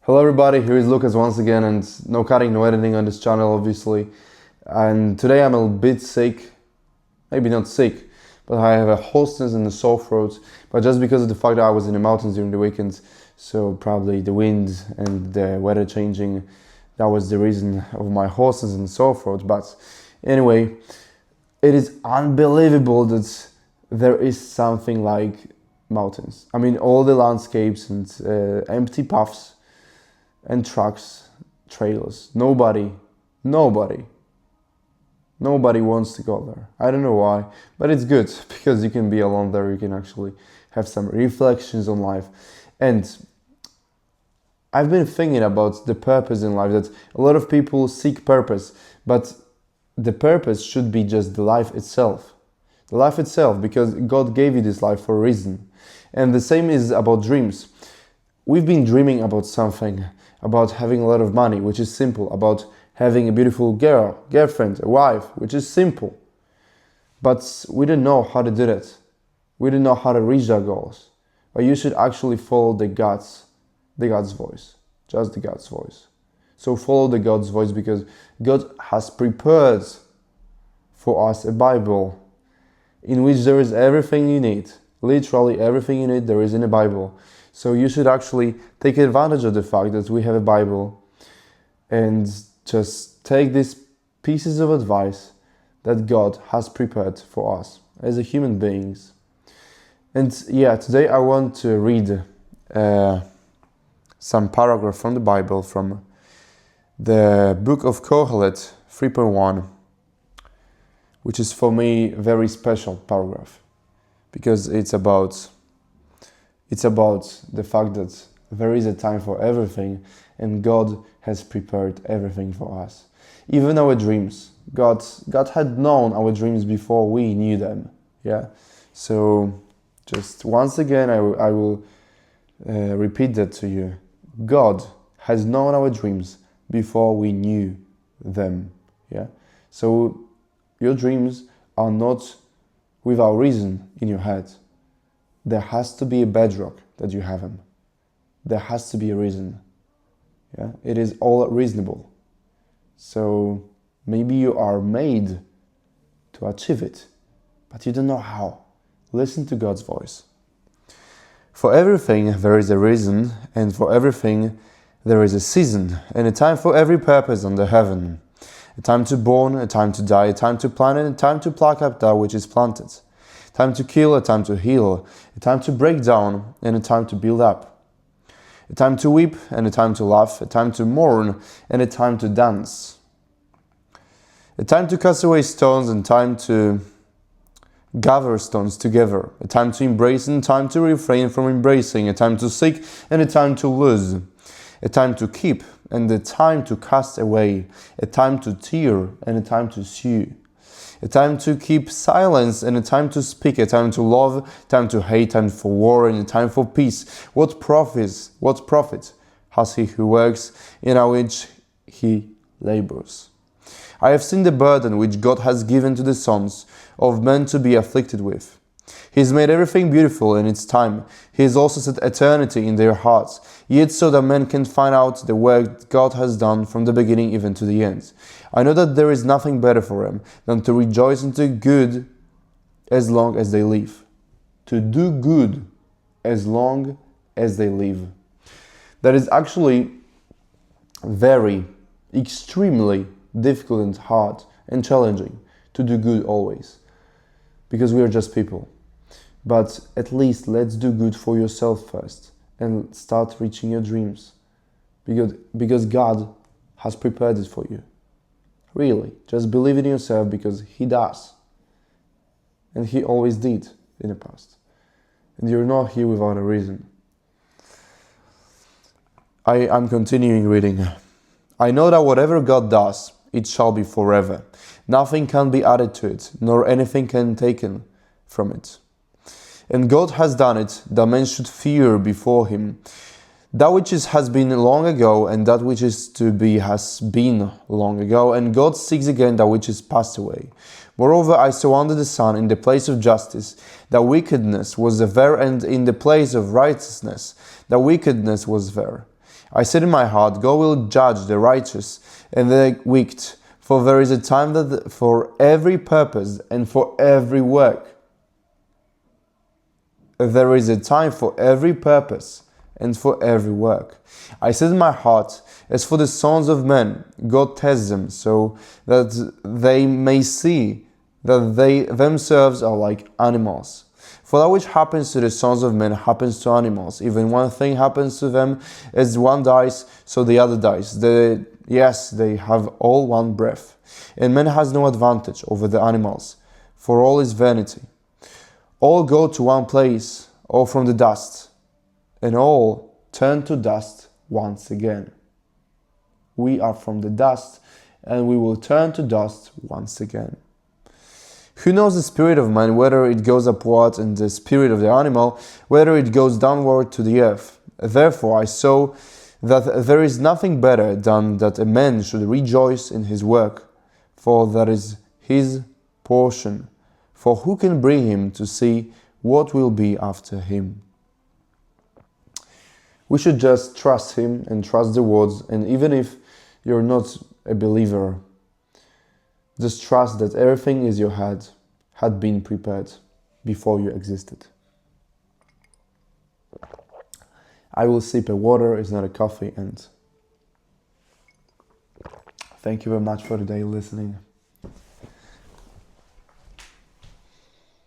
Hello everybody, here is Lucas once again, and no cutting, no editing on this channel obviously. And today I'm a bit sick, maybe not sick, but I have a hoarseness in the sore throat, but just because of the fact that I was in the mountains during the weekend, so probably the wind and the weather changing, that was the reason of my hoarseness and sore throat. But anyway, it is unbelievable that there is something like mountains. I mean, all the landscapes and empty paths and trucks, trailers. Nobody wants to go there. I don't know why, but it's good because you can be alone there. You can actually have some reflections on life. And I've been thinking about the purpose in life, that a lot of people seek purpose, but the purpose should be just the life itself. The life itself, because God gave you this life for a reason. And the same is about dreams. We've been dreaming about something, about having a lot of money, which is simple, about having a beautiful girlfriend, a wife, which is simple. But we don't know how to do that. We don't know how to reach our goals. But you should actually follow the God's voice, just the God's voice. So follow the God's voice, because God has prepared for us a Bible in which there is everything you need. Literally everything you need there is in the Bible. So you should actually take advantage of the fact that we have a Bible and just take these pieces of advice that God has prepared for us as a human beings. And yeah, today I want to read some paragraph from the Bible, from the book of Kohelet 3.1, which is for me a very special paragraph, because it's about the fact that there is a time for everything, and God has prepared everything for us. Even our dreams. God had known our dreams before we knew them. Yeah. So just once again, I will repeat that to you. God has known our dreams before we knew them. Yeah. So your dreams are not without reason in your head. There has to be a bedrock that you have them. There has to be a reason. Yeah, it is all reasonable. So maybe you are made to achieve it, but you don't know how. Listen to God's voice. For everything there is a reason, and for everything there is a season, and a time for every purpose under heaven. A time to born, a time to die, a time to plant, and a time to pluck up that which is planted. A time to kill, a time to heal, a time to break down, and a time to build up. A time to weep, and a time to laugh, a time to mourn, and a time to dance. A time to cast away stones, and time to gather stones together. A time to embrace, and a time to refrain from embracing. A time to seek, and a time to lose. A time to keep, and a time to cast away. A time to tear, and a time to sue. A time to keep silence, and a time to speak. A time to love, a time to hate, time for war, and a time for peace. What profit has he who works, in which he labors? I have seen the burden which God has given to the sons of men to be afflicted with. He has made everything beautiful in its time. He has also set eternity in their hearts, yet so that men can find out the work God has done from the beginning even to the end. I know that there is nothing better for them than to rejoice and do good as long as they live. To do good as long as they live. That is actually very, extremely difficult and hard and challenging to do good always, because we are just people. But at least let's do good for yourself first and start reaching your dreams, because God has prepared it for you. Really, just believe in yourself, because He does. And He always did in the past. And you're not here without a reason. I'm continuing reading. I know that whatever God does, it shall be forever. Nothing can be added to it, nor anything can be taken from it. And God has done it, that men should fear before Him. That which has been long ago, and that which is to be has been long ago, and God seeks again that which is passed away. Moreover, I saw under the sun, in the place of justice, that wickedness was there, and in the place of righteousness, that wickedness was there. I said in my heart, God will judge the righteous and the wicked, for there is a time for every purpose and for every work. There is a time for every purpose and for every work. I said in my heart, as for the sons of men, God tests them so that they may see that they themselves are like animals. For that which happens to the sons of men happens to animals. Even one thing happens to them, as one dies, so the other dies. Yes, they have all one breath. And man has no advantage over the animals, for all is vanity. All go to one place, all from the dust, and all turn to dust once again. We are from the dust, and we will turn to dust once again. Who knows the spirit of man, whether it goes upward, and the spirit of the animal, whether it goes downward to the earth? Therefore I saw that there is nothing better than that a man should rejoice in his work, for that is his portion. For who can bring him to see what will be after him? We should just trust him and trust the words, and even if you're not a believer, just trust that everything in your head had been prepared before you existed. I will sip a water, it's not a coffee, and thank you very much for today listening.